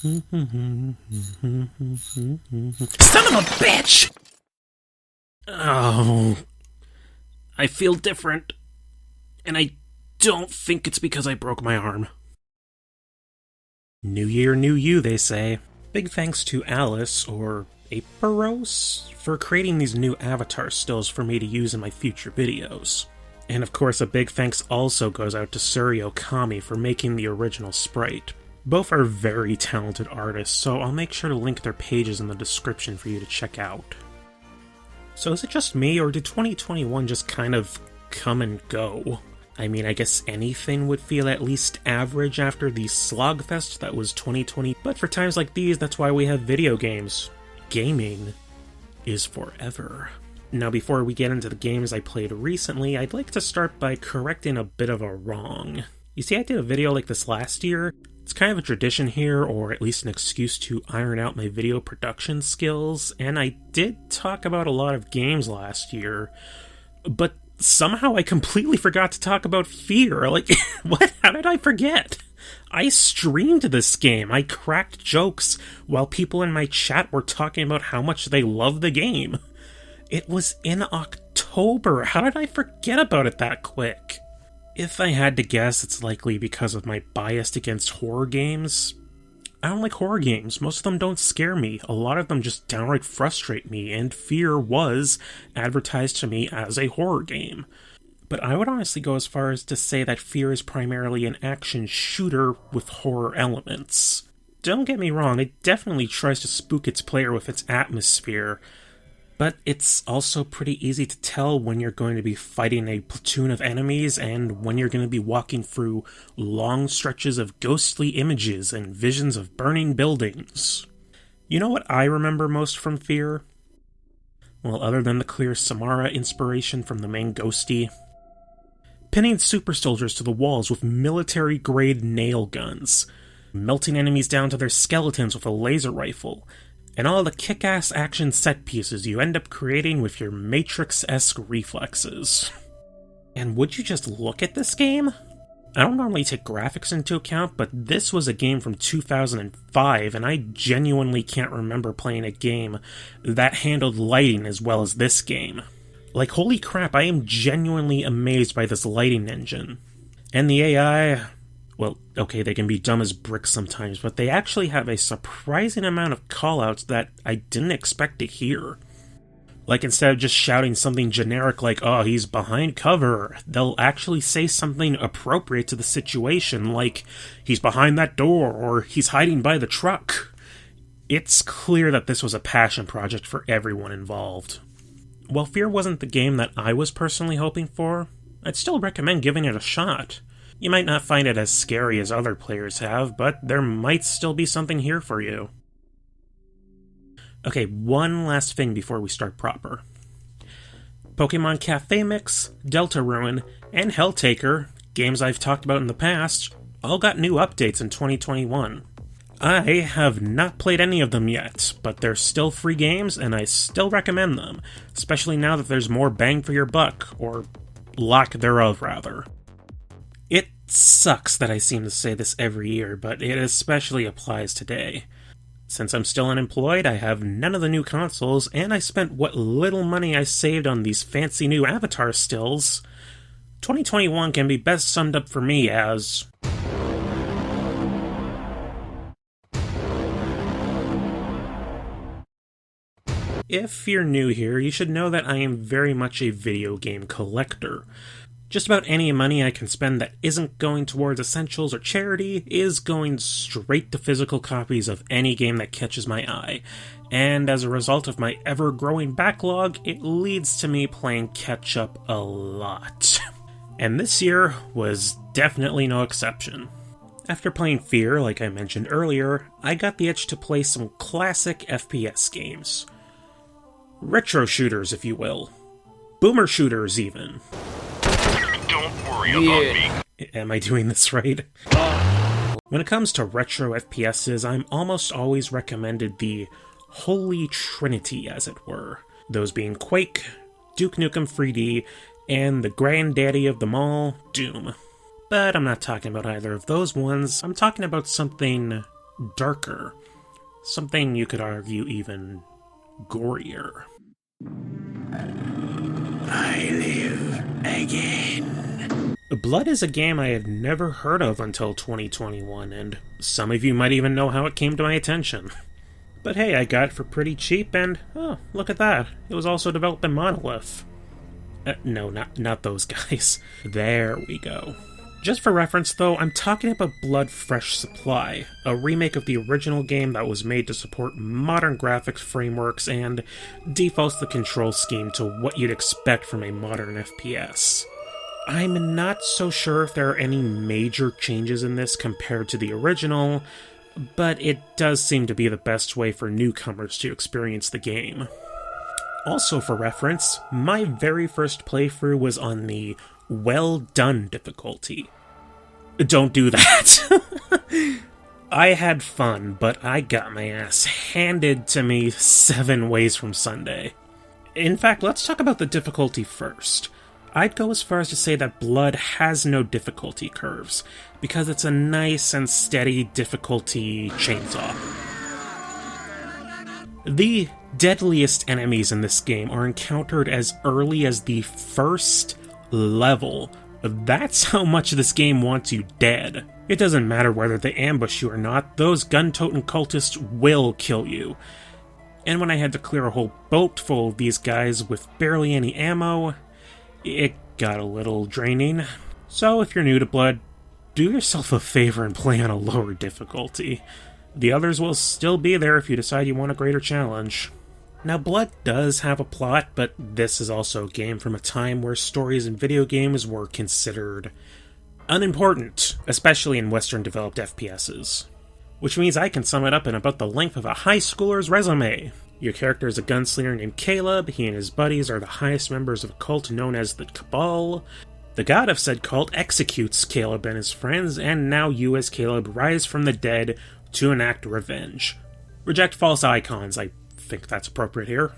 Son of a bitch! Oh, I feel different, and I don't think it's because I broke my arm. New year, new you, they say. Big thanks to Alice, or Aparos, for creating these new avatar stills for me to use in my future videos. And of course, a big thanks also goes out to Suri Okami for making the original sprite. Both are very talented artists, so I'll make sure to link their pages in the description for you to check out. So is it just me, or did 2021 just kind of come and go? I mean, I guess anything would feel at least average after the slogfest that was 2020, but for times like these, that's why we have video games. Gaming is forever. Now, before we get into the games I played recently, I'd like to start by correcting a bit of a wrong. You see, I did a video like this last year. It's kind of a tradition here, or at least an excuse to iron out my video production skills, and I did talk about a lot of games last year, but somehow I completely forgot to talk about Fear. Like, what? How did I forget? I streamed this game. I cracked jokes while people in my chat were talking about how much they love the game. It was in October. How did I forget about it that quick? If I had to guess, it's likely because of my bias against horror games. I don't like horror games. Most of them don't scare me. A lot of them just downright frustrate me, and Fear was advertised to me as a horror game. But I would honestly go as far as to say that Fear is primarily an action shooter with horror elements. Don't get me wrong, it definitely tries to spook its player with its atmosphere, but it's also pretty easy to tell when you're going to be fighting a platoon of enemies and when you're going to be walking through long stretches of ghostly images and visions of burning buildings. You know what I remember most from Fear? Well, other than the clear Samara inspiration from the main ghosty, pinning super soldiers to the walls with military-grade nail guns, melting enemies down to their skeletons with a laser rifle, and all the kick-ass action set pieces you end up creating with your Matrix-esque reflexes. And would you just look at this game? I don't normally take graphics into account, but this was a game from 2005, and I genuinely can't remember playing a game that handled lighting as well as this game. Like, holy crap, I am genuinely amazed by this lighting engine. And the AI... well, okay, they can be dumb as bricks sometimes, but they actually have a surprising amount of callouts that I didn't expect to hear. Like, instead of just shouting something generic like, oh, he's behind cover, they'll actually say something appropriate to the situation, like, he's behind that door, or he's hiding by the truck. It's clear that this was a passion project for everyone involved. While Fear wasn't the game that I was personally hoping for, I'd still recommend giving it a shot. You might not find it as scary as other players have, but there might still be something here for you. Okay, one last thing before we start proper. Pokemon Cafe Mix, Deltarune, and Helltaker, games I've talked about in the past, all got new updates in 2021. I have not played any of them yet, but they're still free games and I still recommend them, especially now that there's more bang for your buck, or lack thereof rather. It sucks that I seem to say this every year, but it especially applies today. Since I'm still unemployed, I have none of the new consoles, and I spent what little money I saved on these fancy new avatar stills. 2021 can be best summed up for me as... if you're new here, you should know that I am very much a video game collector. Just about any money I can spend that isn't going towards essentials or charity is going straight to physical copies of any game that catches my eye. And as a result of my ever-growing backlog, it leads to me playing catch-up a lot. And this year was definitely no exception. After playing Fear, like I mentioned earlier, I got the itch to play some classic FPS games. Retro shooters, if you will. Boomer shooters, even. Don't worry about me. Am I doing this right? When it comes to retro FPSs, I'm almost always recommended the Holy Trinity, as it were. Those being Quake, Duke Nukem 3D, and the granddaddy of them all, Doom. But I'm not talking about either of those ones, I'm talking about something darker. Something you could argue even gorier. I live again. Blood is a game I had never heard of until 2021, and some of you might even know how it came to my attention. But hey, I got it for pretty cheap, and oh, look at that. It was also developed by Monolith. No, not those guys. There we go. Just for reference, though, I'm talking about Blood Fresh Supply, a remake of the original game that was made to support modern graphics frameworks and defaults the control scheme to what you'd expect from a modern FPS. I'm not so sure if there are any major changes in this compared to the original, but it does seem to be the best way for newcomers to experience the game. Also for reference, my very first playthrough was on the Well Done difficulty. Don't do that! I had fun, but I got my ass handed to me 7 ways from Sunday. In fact, let's talk about the difficulty first. I'd go as far as to say that Blood has no difficulty curves, because it's a nice and steady difficulty chainsaw. The deadliest enemies in this game are encountered as early as the first level. That's how much this game wants you dead. It doesn't matter whether they ambush you or not, those gun-toting cultists will kill you. And when I had to clear a whole boat full of these guys with barely any ammo, it got a little draining. So if you're new to Blood, do yourself a favor and play on a lower difficulty. The others will still be there if you decide you want a greater challenge. Now, Blood does have a plot, but this is also a game from a time where stories in video games were considered unimportant, especially in Western-developed FPSs. Which means I can sum it up in about the length of a high schooler's resume. Your character is a gunslinger named Caleb. He and his buddies are the highest members of a cult known as the Cabal. The god of said cult executes Caleb and his friends, and now you as Caleb rise from the dead to enact revenge. Reject false icons, I think that's appropriate here.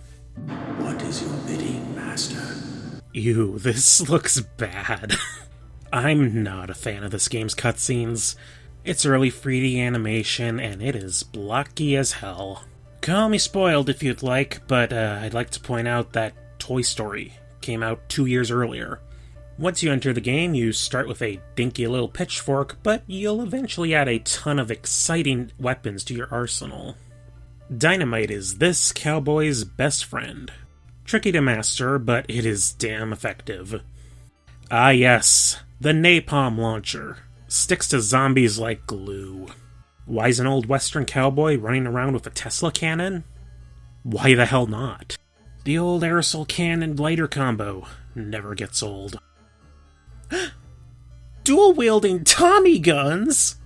What is your bidding, master? Ew, this looks bad. I'm not a fan of this game's cutscenes. It's early 3D animation, and it is blocky as hell. Call me spoiled if you'd like, but I'd like to point out that Toy Story came out 2 years earlier. Once you enter the game, you start with a dinky little pitchfork, but you'll eventually add a ton of exciting weapons to your arsenal. Dynamite is this cowboy's best friend. Tricky to master, but it is damn effective. Ah yes, the napalm launcher. Sticks to zombies like glue. Why is an old western cowboy running around with a Tesla cannon? Why the hell not? The old aerosol cannon lighter combo never gets old. Dual-wielding Tommy guns?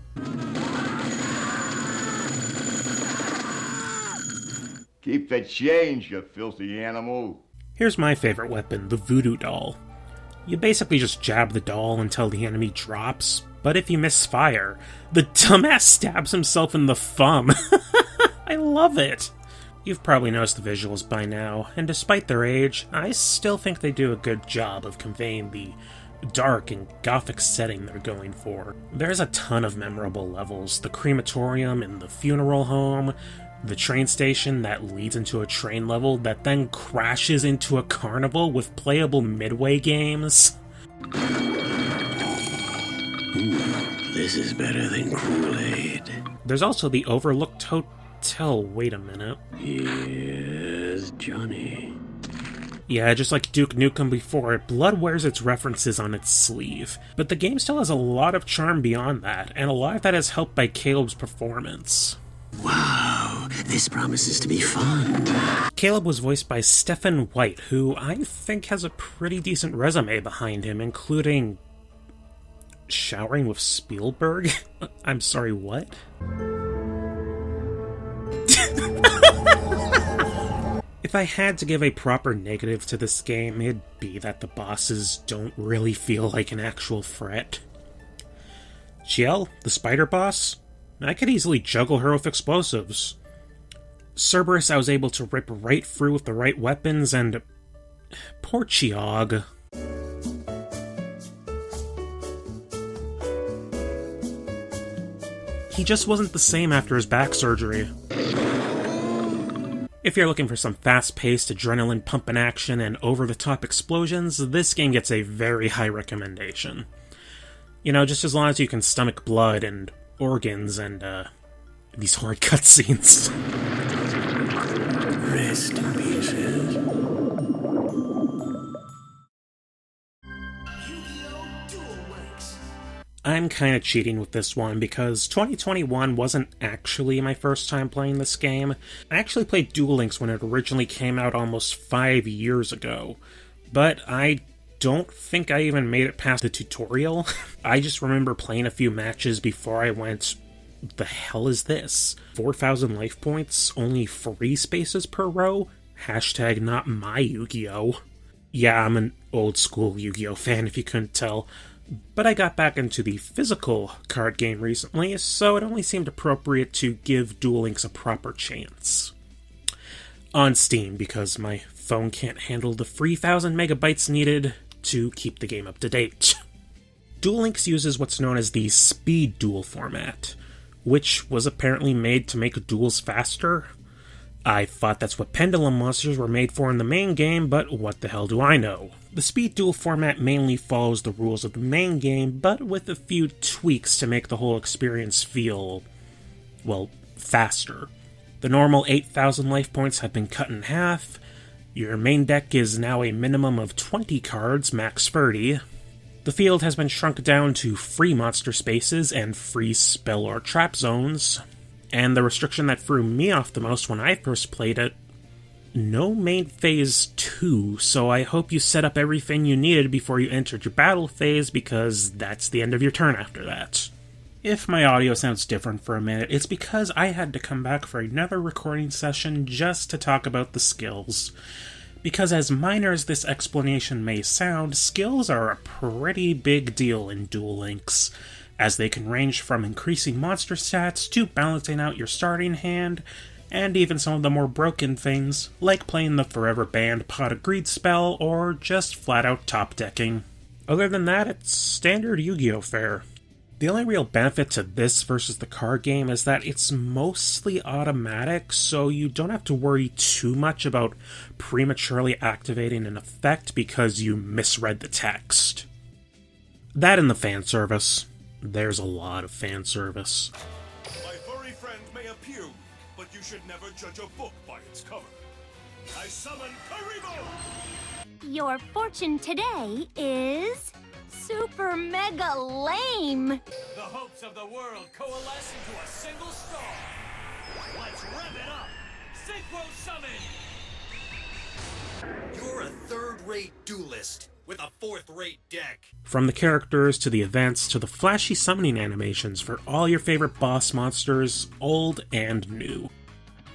Keep the change, you filthy animal. Here's my favorite weapon, the voodoo doll. You basically just jab the doll until the enemy drops, but if you misfire, the dumbass stabs himself in the thumb. I love it! You've probably noticed the visuals by now, and despite their age, I still think they do a good job of conveying the dark and gothic setting they're going for. There's a ton of memorable levels. The crematorium and the funeral home, the train station that leads into a train level that then crashes into a carnival with playable midway games. This is better than Kool-Aid. There's also the overlooked hotel. Wait a minute. Yes, Johnny. Yeah, just like Duke Nukem before, Blood wears its references on its sleeve. But the game still has a lot of charm beyond that, and a lot of that is helped by Caleb's performance. Wow, this promises to be fun. Caleb was voiced by Stephen White, who I think has a pretty decent resume behind him, including showering with Spielberg? I'm sorry, what? If I had to give a proper negative to this game, it'd be that the bosses don't really feel like an actual threat. Chiel, the spider boss? I could easily juggle her with explosives. Cerberus I was able to rip right through with the right weapons, and poor Chiog. he just wasn't the same after his back surgery. If you're looking for some fast-paced, adrenaline-pumping action and over-the-top explosions, this game gets a very high recommendation. You know, just as long as you can stomach blood and organs and, these horrid cutscenes. Rest in peace. Duel Links. I'm kinda cheating with this one because 2021 wasn't actually my first time playing this game. I actually played Duel Links when it originally came out almost 5 years ago, but I don't think I even made it past the tutorial. I just remember playing a few matches before I went, the hell is this? 4,000 life points, only 3 spaces per row? Hashtag not my Yu-Gi-Oh! Yeah, I'm an old school Yu-Gi-Oh! Fan if you couldn't tell, but I got back into the physical card game recently, so it only seemed appropriate to give Duel Links a proper chance. On Steam, because my phone can't handle the 3,000 megabytes needed to keep the game up to date. Duel Links uses what's known as the speed duel format, which was apparently made to make duels faster. I thought that's what pendulum monsters were made for in the main game, but what the hell do I know? The speed duel format mainly follows the rules of the main game, but with a few tweaks to make the whole experience feel, well, faster. The normal 8,000 life points have been cut in half. Your main deck is now a minimum of 20 cards, max 30. The field has been shrunk down to free monster spaces and free spell or trap zones. And the restriction that threw me off the most when I first played it, no main phase 2, so I hope you set up everything you needed before you entered your battle phase, because that's the end of your turn after that. If my audio sounds different for a minute, it's because I had to come back for another recording session just to talk about the skills. Because as minor as this explanation may sound, skills are a pretty big deal in Duel Links, as they can range from increasing monster stats to balancing out your starting hand, and even some of the more broken things, like playing the forever banned Pot of Greed spell, or just flat out top decking. Other than that, it's standard Yu-Gi-Oh! Fare. The only real benefit to this versus the card game is that it's mostly automatic, so you don't have to worry too much about prematurely activating an effect because you misread the text. That and the fan service. There's a lot of fan service. My furry friend may appear weak, but you should never judge a book by its cover. I summon Karibo! Your fortune today is super mega lame. The hopes of the world coalesce into a single star. Let's rev it up! Synchro summon! You're a third-rate duelist with a fourth-rate deck. From the characters to the events to the flashy summoning animations for all your favorite boss monsters, old and new.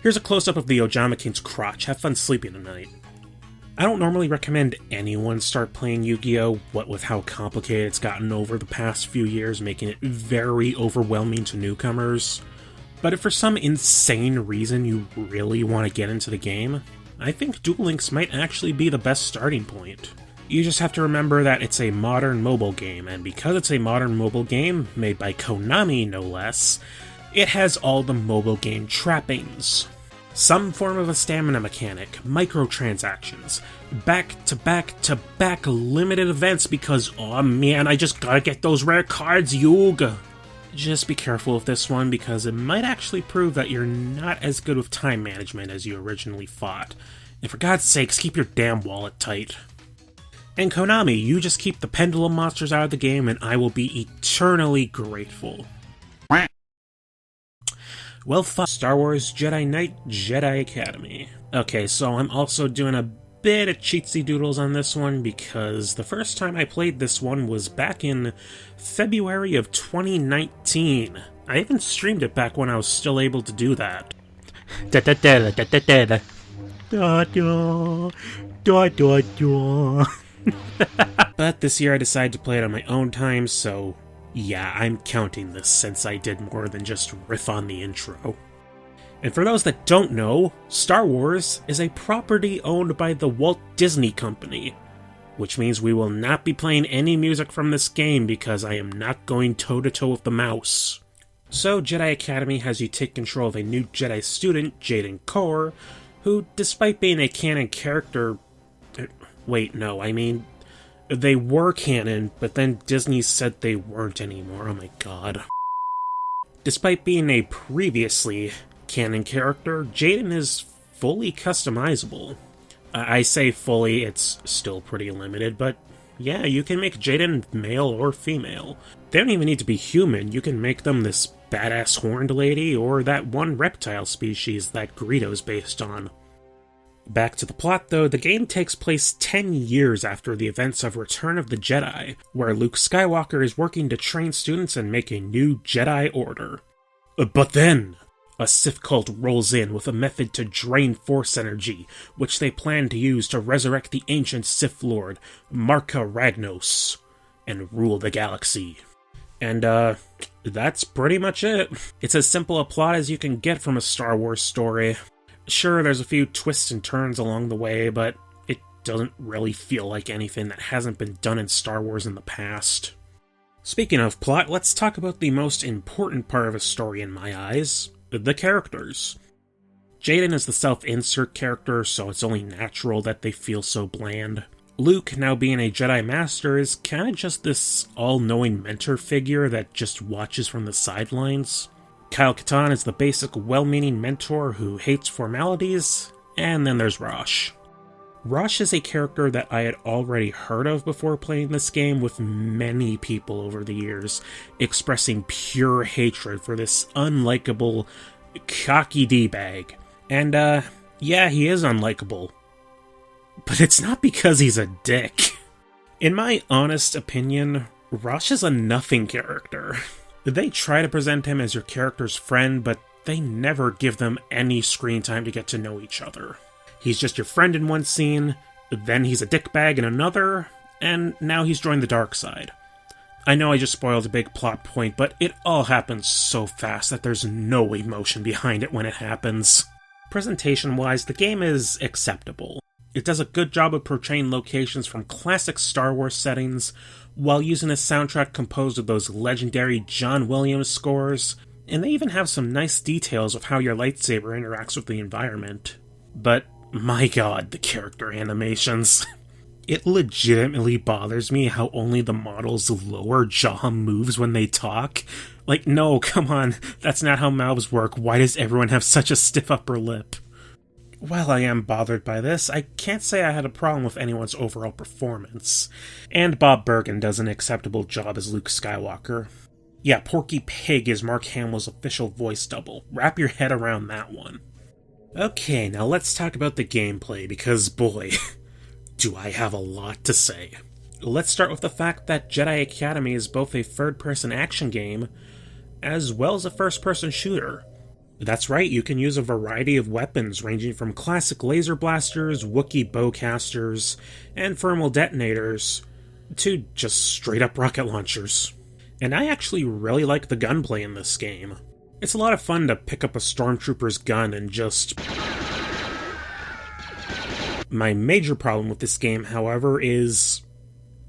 Here's a close-up of the Ojama King's crotch. Have fun sleeping tonight. I don't normally recommend anyone start playing Yu-Gi-Oh! What with how complicated it's gotten over the past few years, making it very overwhelming to newcomers. But if for some insane reason you really want to get into the game, I think Duel Links might actually be the best starting point. You just have to remember that it's a modern mobile game, and because it's a modern mobile game, made by Konami no less, it has all the mobile game trappings. Some form of a stamina mechanic, microtransactions, back-to-back-to-back limited events because, oh man, I just gotta get those rare cards, Yuga! Just be careful with this one because it might actually prove that you're not as good with time management as you originally thought. And for God's sakes, keep your damn wallet tight. And Konami, you just keep the pendulum monsters out of the game and I will be eternally grateful. Well, fuck Star Wars Jedi Knight Jedi Academy. Okay, so I'm also doing a bit of cheatsy doodles on this one because the first time I played this one was back in February of 2019. I even streamed it back when I was still able to do that. But this year I decided to play it on my own time, so yeah, I'm counting this since I did more than just riff on the intro. And for those that don't know, Star Wars is a property owned by the Walt Disney Company, which means we will not be playing any music from this game because I am not going toe-to-toe with the mouse. So Jedi Academy has you take control of a new Jedi student, Jaden Core, who, despite being a canon character... Wait, no, I mean... They were canon, but then Disney said they weren't anymore. Oh my god. Despite being a previously canon character, Jaden is fully customizable. I say fully, it's still pretty limited, but yeah, you can make Jaden male or female. They don't even need to be human, you can make them this badass horned lady or that one reptile species that Greedo's based on. Back to the plot though, the game takes place 10 years after the events of Return of the Jedi, where Luke Skywalker is working to train students and make a new Jedi Order. But then, a Sith cult rolls in with a method to drain Force energy, which they plan to use to resurrect the ancient Sith Lord, Marka Ragnos, and rule the galaxy. And, that's pretty much it. It's as simple a plot as you can get from a Star Wars story. Sure, there's a few twists and turns along the way, but it doesn't really feel like anything that hasn't been done in Star Wars in the past. Speaking of plot, let's talk about the most important part of a story in my eyes, the characters. Jaden is the self-insert character, so it's only natural that they feel so bland. Luke, now being a Jedi Master, is kinda just this all-knowing mentor figure that just watches from the sidelines. Kyle Katarn is the basic well-meaning mentor who hates formalities, and then there's Rosh. Rosh is a character that I had already heard of before playing this game, with many people over the years expressing pure hatred for this unlikable, cocky D-bag. And, yeah, he is unlikable. But it's not because he's a dick. In my honest opinion, Rosh is a nothing character. They try to present him as your character's friend, but they never give them any screen time to get to know each other. He's just your friend in one scene, then he's a dickbag in another, and now he's joined the dark side. I know I just spoiled a big plot point, but it all happens so fast that there's no emotion behind it when it happens. Presentation-wise, the game is acceptable. It does a good job of portraying locations from classic Star Wars settings, while using a soundtrack composed of those legendary John Williams scores, and they even have some nice details of how your lightsaber interacts with the environment. But, my god, the character animations. It legitimately bothers me how only the model's lower jaw moves when they talk. Like, no, come on, that's not how mouths work. Why does everyone have such a stiff upper lip? While I am bothered by this, I can't say I had a problem with anyone's overall performance. And Bob Bergen does an acceptable job as Luke Skywalker. Yeah, Porky Pig is Mark Hamill's official voice double. Wrap your head around that one. Okay, now let's talk about the gameplay, because boy, do I have a lot to say. Let's start with the fact that Jedi Academy is both a third-person action game, as well as a first-person shooter. That's right, you can use a variety of weapons ranging from classic laser blasters, Wookiee bowcasters, and thermal detonators, to just straight-up rocket launchers. And I actually really like the gunplay in this game. It's a lot of fun to pick up a stormtrooper's gun and just... My major problem with this game, however, is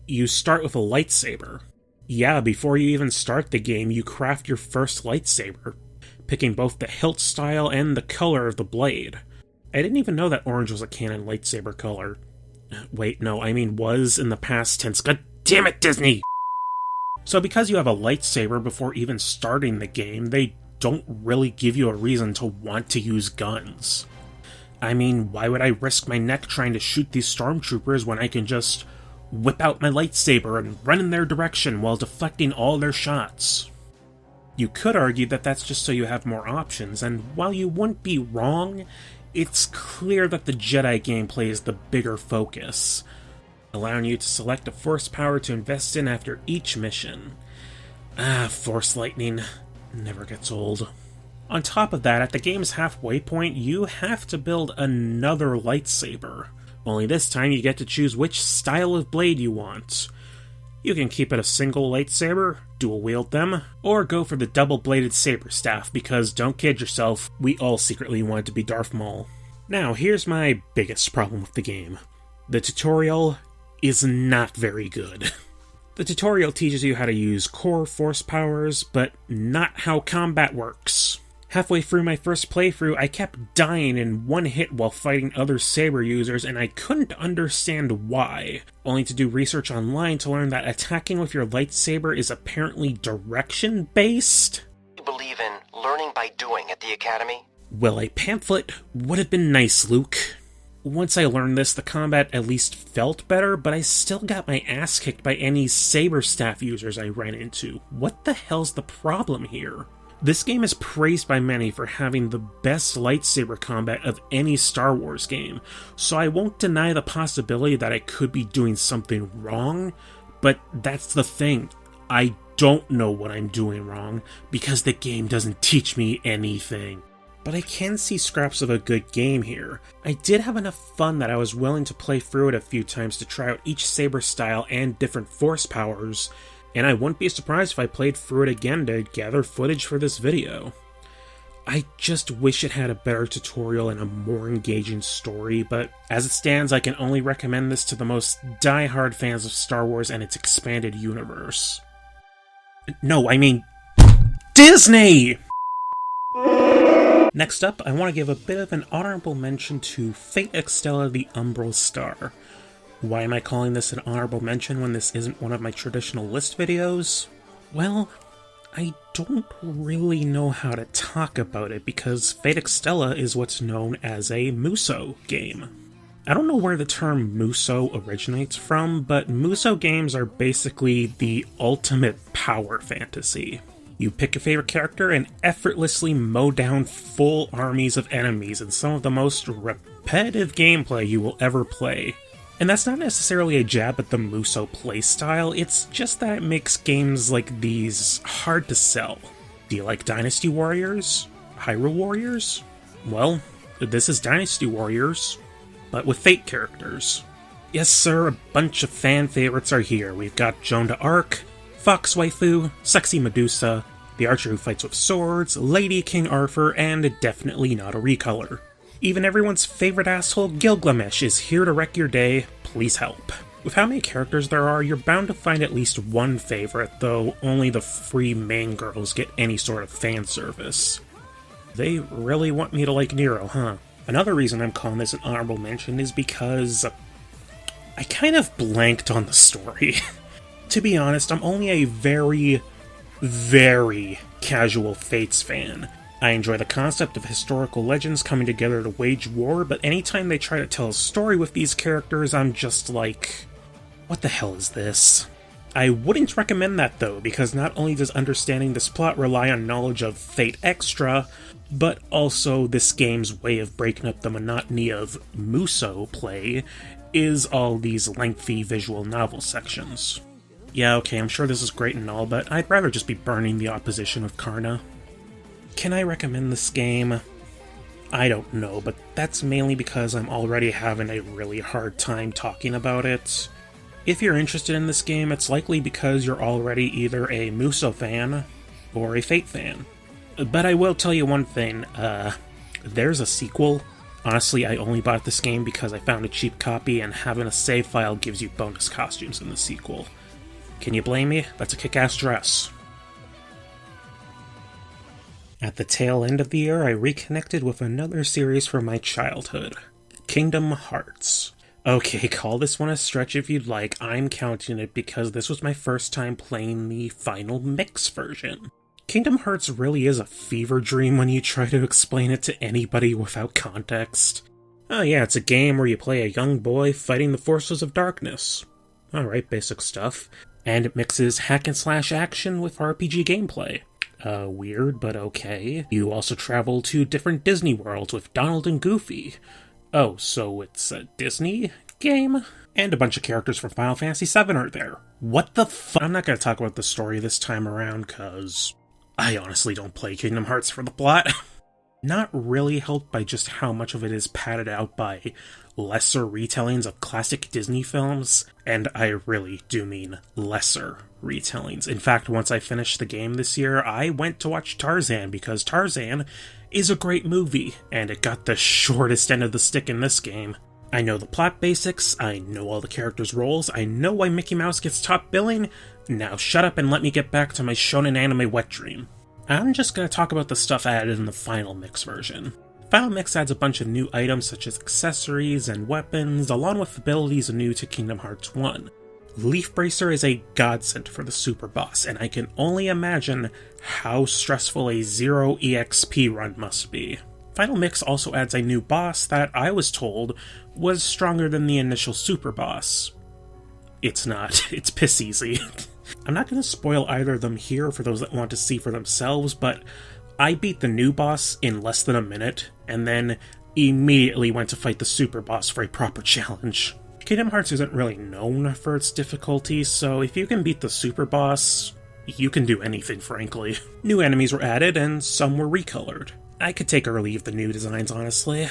you start with a lightsaber. Yeah, before you even start the game, you craft your first lightsaber, picking both the hilt style and the color of the blade. I didn't even know that orange was a canon lightsaber color. Wait, no, I mean was in the past tense. God damn it, Disney! So because you have a lightsaber before even starting the game, they don't really give you a reason to want to use guns. I mean, why would I risk my neck trying to shoot these stormtroopers when I can just whip out my lightsaber and run in their direction while deflecting all their shots? You could argue that that's just so you have more options, and while you wouldn't be wrong, it's clear that the Jedi gameplay is the bigger focus, allowing you to select a Force power to invest in after each mission. Force lightning never gets old. On top of that, at the game's halfway point, you have to build another lightsaber. Only this time you get to choose which style of blade you want. You can keep it a single lightsaber, dual wield them, or go for the double-bladed saber staff, because don't kid yourself, we all secretly wanted to be Darth Maul. Now, here's my biggest problem with the game. The tutorial is not very good. The tutorial teaches you how to use core force powers, but not how combat works. Halfway through my first playthrough, I kept dying in one hit while fighting other saber users, and I couldn't understand why, only to do research online to learn that attacking with your lightsaber is apparently direction-based. You believe in learning by doing at the Academy? Well, a pamphlet would have been nice, Luke. Once I learned this, the combat at least felt better, but I still got my ass kicked by any saber staff users I ran into. What the hell's the problem here? This game is praised by many for having the best lightsaber combat of any Star Wars game, so I won't deny the possibility that I could be doing something wrong, but that's the thing. I don't know what I'm doing wrong, because the game doesn't teach me anything. But I can see scraps of a good game here. I did have enough fun that I was willing to play through it a few times to try out each saber style and different force powers, and I wouldn't be surprised if I played through it again to gather footage for this video. I just wish it had a better tutorial and a more engaging story, but as it stands, I can only recommend this to the most die-hard fans of Star Wars and its expanded universe. No, I mean Disney! Next up, I want to give a bit of an honorable mention to Fate Xtella the Umbral Star. Why am I calling this an honorable mention when this isn't one of my traditional list videos? Well, I don't really know how to talk about it because Fate Xtella is what's known as a Muso game. I don't know where the term Muso originates from, but Muso games are basically the ultimate power fantasy. You pick a favorite character and effortlessly mow down full armies of enemies in some of the most repetitive gameplay you will ever play. And that's not necessarily a jab at the Muso playstyle, it's just that it makes games like these hard to sell. Do you like Dynasty Warriors? Hyrule Warriors? Well, this is Dynasty Warriors, but with Fate characters. Yes sir, a bunch of fan favorites are here. We've got Joan d'Arc, Fox Waifu, Sexy Medusa, the archer who fights with swords, Lady King Arthur, and definitely not a recolor. Even everyone's favorite asshole Gilgamesh is here to wreck your day, please help. With how many characters there are, you're bound to find at least one favorite, though only the free main girls get any sort of fan service. They really want me to like Nero, huh? Another reason I'm calling this an honorable mention is because I kind of blanked on the story. To be honest, I'm only a very, very casual Fates fan. I enjoy the concept of historical legends coming together to wage war, but anytime they try to tell a story with these characters, I'm just like, what the hell is this? I wouldn't recommend that though, because not only does understanding this plot rely on knowledge of Fate Extra, but also this game's way of breaking up the monotony of Muso play is all these lengthy visual novel sections. Yeah, okay, I'm sure this is great and all, but I'd rather just be burning the opposition with Karna. Can I recommend this game? I don't know, but that's mainly because I'm already having a really hard time talking about it. If you're interested in this game, it's likely because you're already either a Muso fan or a Fate fan. But I will tell you one thing, there's a sequel. Honestly, I only bought this game because I found a cheap copy, and having a save file gives you bonus costumes in the sequel. Can you blame me? That's a kick-ass dress. At the tail end of the year, I reconnected with another series from my childhood, Kingdom Hearts. Okay, call this one a stretch if you'd like, I'm counting it because this was my first time playing the final mix version. Kingdom Hearts really is a fever dream when you try to explain it to anybody without context. Oh yeah, it's a game where you play a young boy fighting the forces of darkness. Alright, basic stuff. And it mixes hack-and-slash action with RPG gameplay. Weird, but okay. You also travel to different Disney worlds with Donald and Goofy. Oh, so it's a Disney game? And a bunch of characters from Final Fantasy VII are there. What the fuck? I'm not gonna talk about the story this time around, cause I honestly don't play Kingdom Hearts for the plot. Not really helped by just how much of it is padded out by lesser retellings of classic Disney films, and I really do mean lesser retellings. In fact, once I finished the game this year, I went to watch Tarzan because Tarzan is a great movie, and it got the shortest end of the stick in this game. I know the plot basics, I know all the characters' roles, I know why Mickey Mouse gets top billing. Now shut up and let me get back to my shonen anime wet dream. I'm just gonna talk about the stuff added in the Final Mix version. Final Mix adds a bunch of new items such as accessories and weapons, along with abilities new to Kingdom Hearts 1. Leaf Bracer is a godsend for the super boss, and I can only imagine how stressful a 0 EXP run must be. Final Mix also adds a new boss that I was told was stronger than the initial super boss. It's not, it's piss easy. I'm not going to spoil either of them here for those that want to see for themselves, but I beat the new boss in less than a minute, and then immediately went to fight the super boss for a proper challenge. Kingdom Hearts isn't really known for its difficulty, so if you can beat the super boss, you can do anything, frankly. New enemies were added, and some were recolored. I could take or leave the new designs, honestly.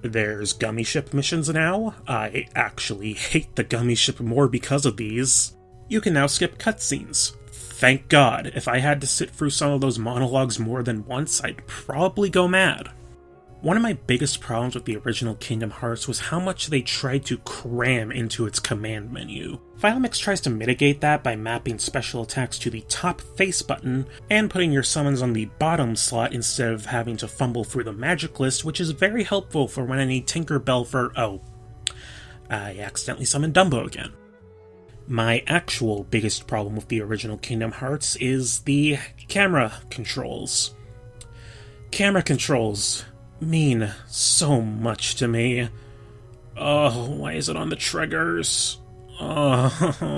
There's Gummy Ship missions now. I actually hate the Gummy Ship more because of these. You can now skip cutscenes. Thank God. If I had to sit through some of those monologues more than once, I'd probably go mad. One of my biggest problems with the original Kingdom Hearts was how much they tried to cram into its command menu. Final Mix tries to mitigate that by mapping special attacks to the top face button and putting your summons on the bottom slot instead of having to fumble through the magic list, which is very helpful for when I need Tinkerbell for, I accidentally summoned Dumbo again. My actual biggest problem with the original Kingdom Hearts is the camera controls. Camera controls mean so much to me. Oh, why is it on the triggers? Oh.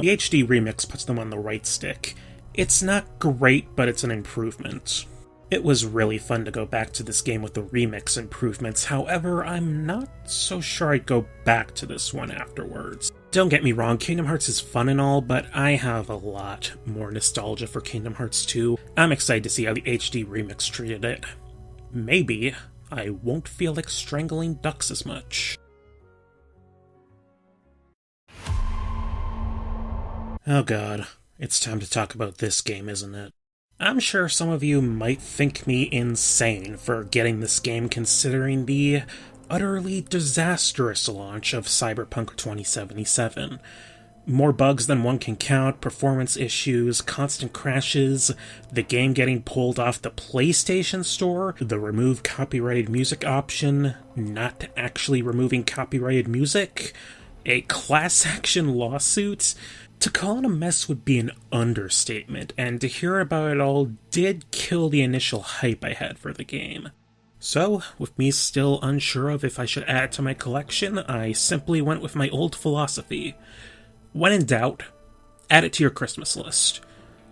The HD remix puts them on the right stick. It's not great, but it's an improvement. It was really fun to go back to this game with the remix improvements, however, I'm not so sure I'd go back to this one afterwards. Don't get me wrong, Kingdom Hearts is fun and all, but I have a lot more nostalgia for Kingdom Hearts 2. I'm excited to see how the HD remix treated it. Maybe I won't feel like strangling ducks as much. Oh god, it's time to talk about this game, isn't it? I'm sure some of you might think me insane for getting this game considering the utterly disastrous launch of Cyberpunk 2077. More bugs than one can count, performance issues, constant crashes, the game getting pulled off the PlayStation Store, the remove copyrighted music option, not actually removing copyrighted music, a class action lawsuit. To call it a mess would be an understatement, and to hear about it all did kill the initial hype I had for the game. So, with me still unsure of if I should add it to my collection, I simply went with my old philosophy. When in doubt, add it to your Christmas list.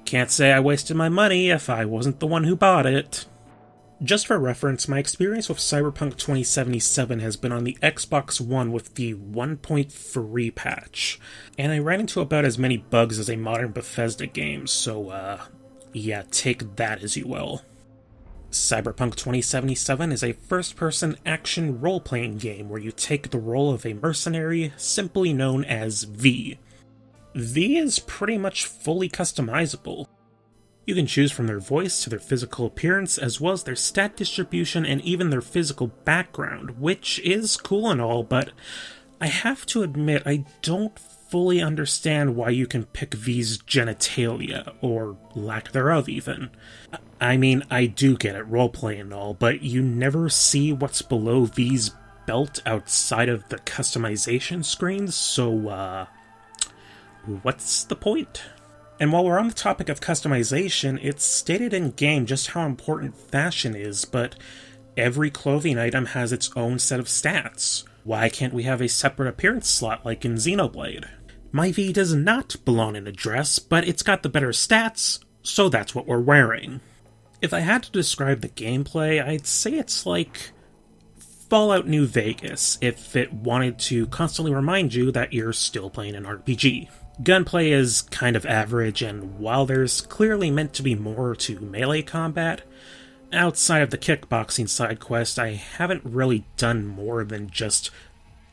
Can't say I wasted my money if I wasn't the one who bought it. Just for reference, my experience with Cyberpunk 2077 has been on the Xbox One with the 1.3 patch, and I ran into about as many bugs as a modern Bethesda game, so yeah, take that as you will. Cyberpunk 2077 is a first-person action role-playing game where you take the role of a mercenary, simply known as V. V is pretty much fully customizable. You can choose from their voice to their physical appearance, as well as their stat distribution and even their physical background, which is cool and all, but I have to admit I don't fully understand why you can pick V's genitalia, or lack thereof even. I mean, I do get it, roleplay and all, but you never see what's below V's belt outside of the customization screens, so what's the point? And while we're on the topic of customization, it's stated in-game just how important fashion is, but every clothing item has its own set of stats. Why can't we have a separate appearance slot like in Xenoblade? My V does not belong in a dress, but it's got the better stats, so that's what we're wearing. If I had to describe the gameplay, I'd say it's like Fallout New Vegas, if it wanted to constantly remind you that you're still playing an RPG. Gunplay is kind of average, and while there's clearly meant to be more to melee combat, outside of the kickboxing side quest, I haven't really done more than just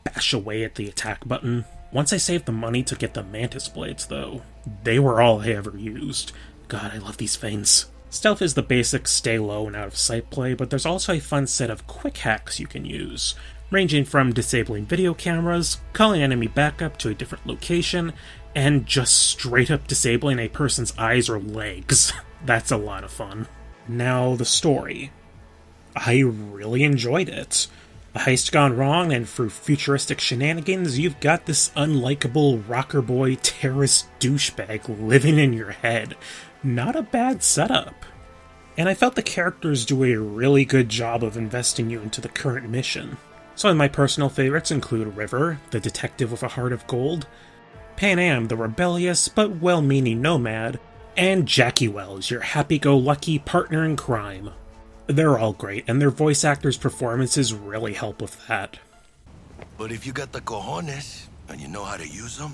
bash away at the attack button. Once I saved the money to get the Mantis Blades, though, they were all I ever used. God, I love these things. Stealth is the basic stay low and out of sight play, but there's also a fun set of quick hacks you can use, ranging from disabling video cameras, calling enemy backup to a different location, and just straight up disabling a person's eyes or legs. That's a lot of fun. Now, the story. I really enjoyed it. A heist gone wrong, and through futuristic shenanigans, you've got this unlikable rocker boy terrorist douchebag living in your head. Not a bad setup. And I felt the characters do a really good job of investing you into the current mission. Some of my personal favorites include River, the detective with a heart of gold, Pan Am, the rebellious but well-meaning nomad, and Jackie Wells, your happy-go-lucky partner in crime. They're all great, and their voice actors' performances really help with that. But if you got the cojones, and you know how to use them,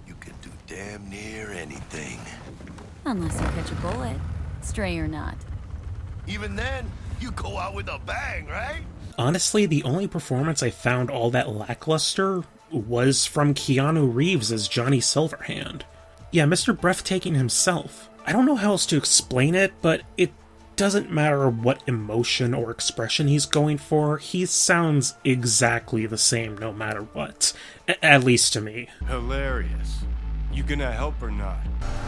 you can do damn near anything. Unless you catch a bullet, stray or not. Even then, you go out with a bang, right? Honestly, the only performance I found all that lackluster was from Keanu Reeves as Johnny Silverhand. Yeah, Mr. Breathtaking himself. I don't know how else to explain it, but it doesn't matter what emotion or expression he's going for, he sounds exactly the same no matter what. At least to me. Hilarious. You gonna help or not?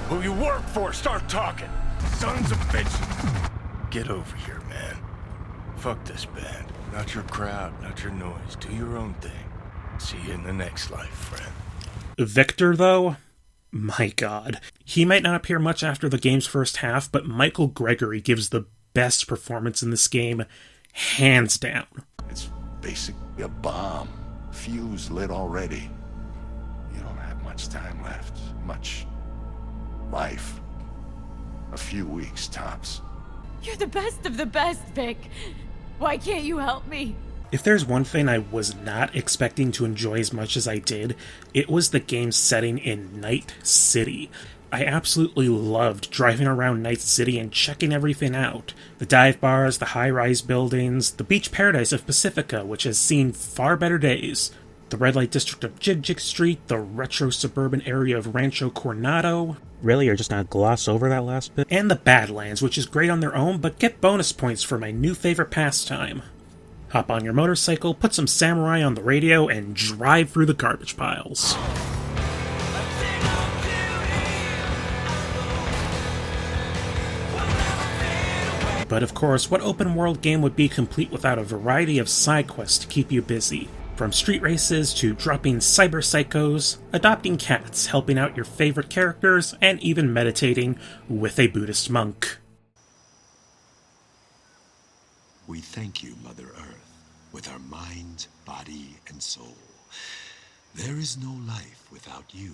Who you work for, start talking! Sons of bitches! Get over here, man. Fuck this band. Not your crowd, not your noise. Do your own thing. See you in the next life, friend. Victor, though? My god. He might not appear much after the game's first half, but Michael Gregory gives the best performance in this game, hands down. It's basically a bomb. Fuse lit already. You don't have much time left. Much life. A few weeks tops. You're the best of the best, Vic. Why can't you help me? If there's one thing I was not expecting to enjoy as much as I did, it was the game's setting in Night City. I absolutely loved driving around Night City and checking everything out. The dive bars, the high-rise buildings, the beach paradise of Pacifica, which has seen far better days, the red light district of Jig Jig Street, the retro suburban area of Rancho Coronado. Really, you're just gonna gloss over that last bit? And the Badlands, which is great on their own, but get bonus points for my new favorite pastime. Hop on your motorcycle, put some Samurai on the radio, and drive through the garbage piles. But of course, what open world game would be complete without a variety of side quests to keep you busy? From street races to dropping cyber psychos, adopting cats, helping out your favorite characters, and even meditating with a Buddhist monk. We thank you, Mother Earth, with our mind, body, and soul. There is no life without you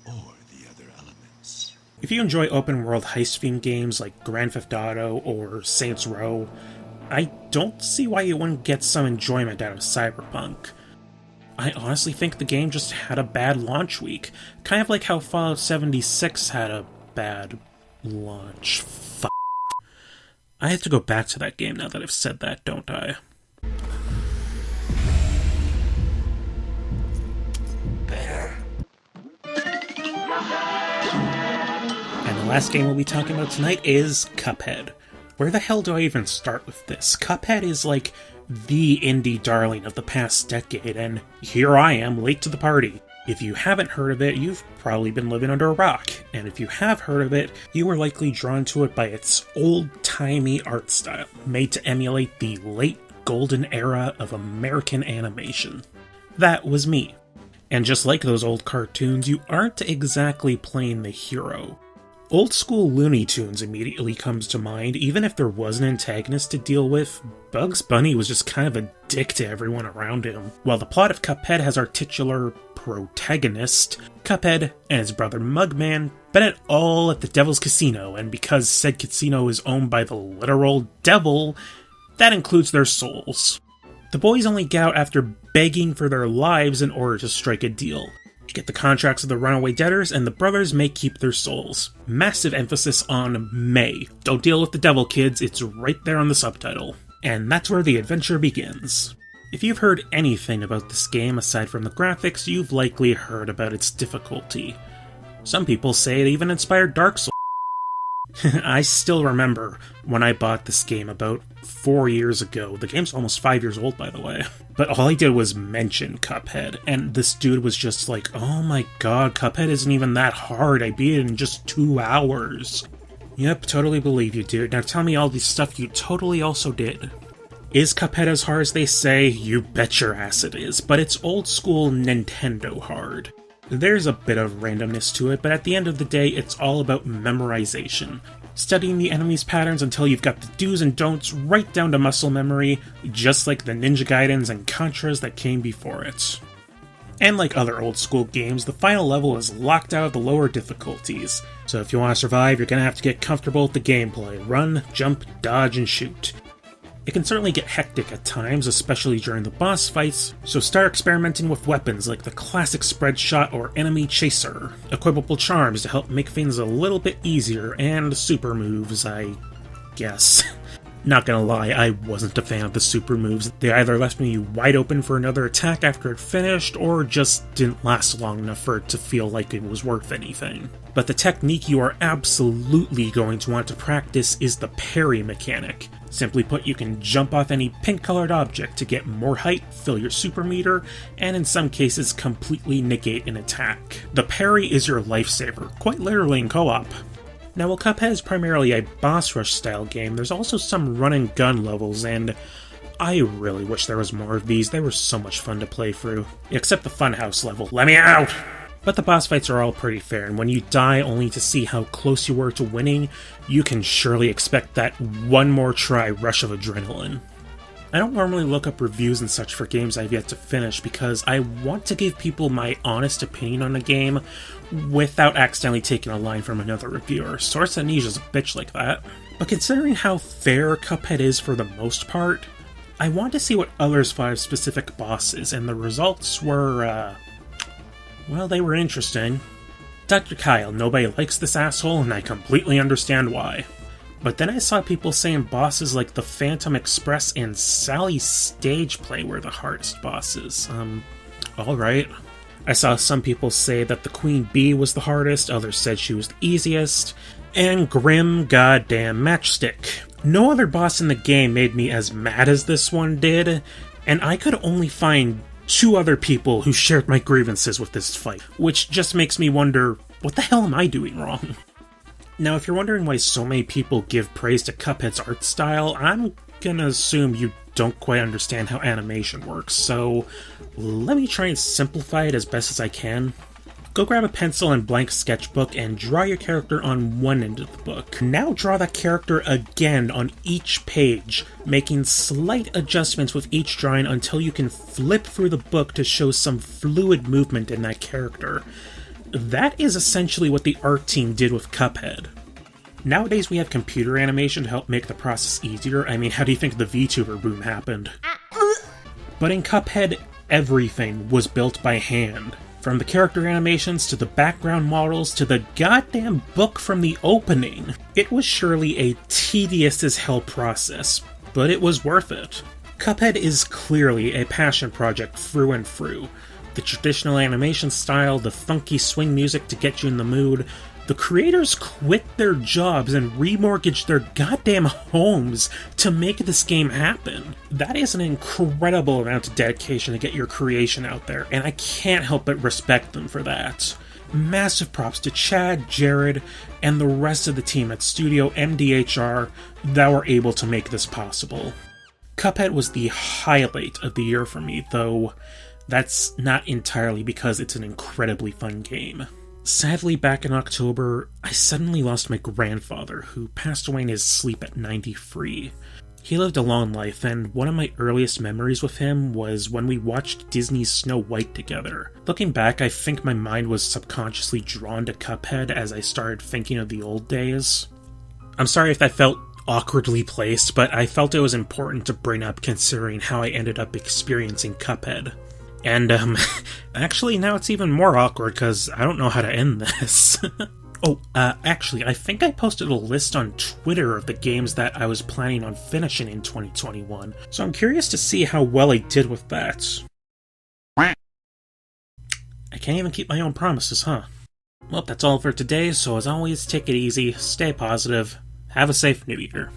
or the other elements. If you enjoy open-world heist-themed games like Grand Theft Auto or Saints Row, I don't see why you wouldn't get some enjoyment out of Cyberpunk. I honestly think the game just had a bad launch week, kind of like how Fallout 76 had a bad launch. I have to go back to that game now that I've said that, don't I? And the last game we'll be talking about tonight is Cuphead. Where the hell do I even start with this? Cuphead is like the indie darling of the past decade, and here I am, late to the party. If you haven't heard of it, you've probably been living under a rock, and if you have heard of it, you were likely drawn to it by its old-timey art style, made to emulate the late golden era of American animation. That was me. And just like those old cartoons, you aren't exactly playing the hero. Old school Looney Tunes immediately comes to mind. Even if there was an antagonist to deal with, Bugs Bunny was just kind of a dick to everyone around him. While the plot of Cuphead has our titular protagonist, Cuphead and his brother Mugman, bet it all at the Devil's Casino, and because said casino is owned by the literal devil, that includes their souls. The boys only get out after begging for their lives in order to strike a deal. Get the contracts of the runaway debtors, and the brothers may keep their souls. Massive emphasis on may. Don't deal with the devil, kids, it's right there on the subtitle. And that's where the adventure begins. If you've heard anything about this game aside from the graphics, you've likely heard about its difficulty. Some people say it even inspired Dark Souls. I still remember when I bought this game about 4 years ago. The game's almost 5 years old, by the way. But all I did was mention Cuphead, and this dude was just like, oh my god, Cuphead isn't even that hard. I beat it in just 2 hours. Yep, totally believe you, dude. Now tell me all the stuff you totally also did. Is Cuphead as hard as they say? You bet your ass it is, but it's old school Nintendo hard. There's a bit of randomness to it, but at the end of the day, it's all about memorization. Studying the enemy's patterns until you've got the do's and don'ts right down to muscle memory, just like the Ninja Gaidens and Contras that came before it. And like other old school games, the final level is locked out of the lower difficulties, so if you want to survive, you're going to have to get comfortable with the gameplay. Run, jump, dodge, and shoot. It can certainly get hectic at times, especially during the boss fights, so start experimenting with weapons like the classic spread shot or enemy chaser, equipable charms to help make things a little bit easier, and super moves, I guess. Not gonna lie, I wasn't a fan of the super moves. They either left me wide open for another attack after it finished, or just didn't last long enough for it to feel like it was worth anything. But the technique you are absolutely going to want to practice is the parry mechanic. Simply put, you can jump off any pink-colored object to get more height, fill your super meter, and in some cases completely negate an attack. The parry is your lifesaver, quite literally in co-op. Now, while Cuphead is primarily a boss rush style game, there's also some run and gun levels, and I really wish there was more of these. They were so much fun to play through. Except the Funhouse level. Let me out! But the boss fights are all pretty fair, and when you die only to see how close you were to winning, you can surely expect that one more try rush of adrenaline. I don't normally look up reviews and such for games I've yet to finish because I want to give people my honest opinion on a game without accidentally taking a line from another reviewer. Source Amnesia's a bitch like that. But considering how fair Cuphead is for the most part, I want to see what others thought of specific bosses, and the results were, well, they were interesting. Dr. Kyle, nobody likes this asshole, and I completely understand why. But then I saw people saying bosses like the Phantom Express and Sally's stage play were the hardest bosses. Alright. I saw some people say that the Queen Bee was the hardest, others said she was the easiest, and Grim Goddamn Matchstick. No other boss in the game made me as mad as this one did, and I could only find 2 other people who shared my grievances with this fight, which just makes me wonder, what the hell am I doing wrong? Now, if you're wondering why so many people give praise to Cuphead's art style, I'm gonna assume you don't quite understand how animation works, so let me try and simplify it as best as I can. Go grab a pencil and blank sketchbook and draw your character on one end of the book. Now draw that character again on each page, making slight adjustments with each drawing until you can flip through the book to show some fluid movement in that character. That is essentially what the art team did with Cuphead. Nowadays we have computer animation to help make the process easier. I mean, how do you think the VTuber boom happened? But in Cuphead, everything was built by hand. From the character animations to the background models to the goddamn book from the opening. It was surely a tedious as hell process, but it was worth it. Cuphead is clearly a passion project through and through. The traditional animation style, the funky swing music to get you in the mood. The creators quit their jobs and remortgaged their goddamn homes to make this game happen. That is an incredible amount of dedication to get your creation out there, and I can't help but respect them for that. Massive props to Chad, Jared, and the rest of the team at Studio MDHR that were able to make this possible. Cuphead was the highlight of the year for me, though that's not entirely because it's an incredibly fun game. Sadly, back in October, I suddenly lost my grandfather, who passed away in his sleep at 93. He lived a long life, and one of my earliest memories with him was when we watched Disney's Snow White together. Looking back, I think my mind was subconsciously drawn to Cuphead as I started thinking of the old days. I'm sorry if that felt awkwardly placed, but I felt it was important to bring up considering how I ended up experiencing Cuphead. And, actually now it's even more awkward because I don't know how to end this. Actually, I think I posted a list on Twitter of the games that I was planning on finishing in 2021, so I'm curious to see how well I did with that. I can't even keep my own promises, huh? Well, that's all for today, so as always, take it easy, stay positive, have a safe New Year.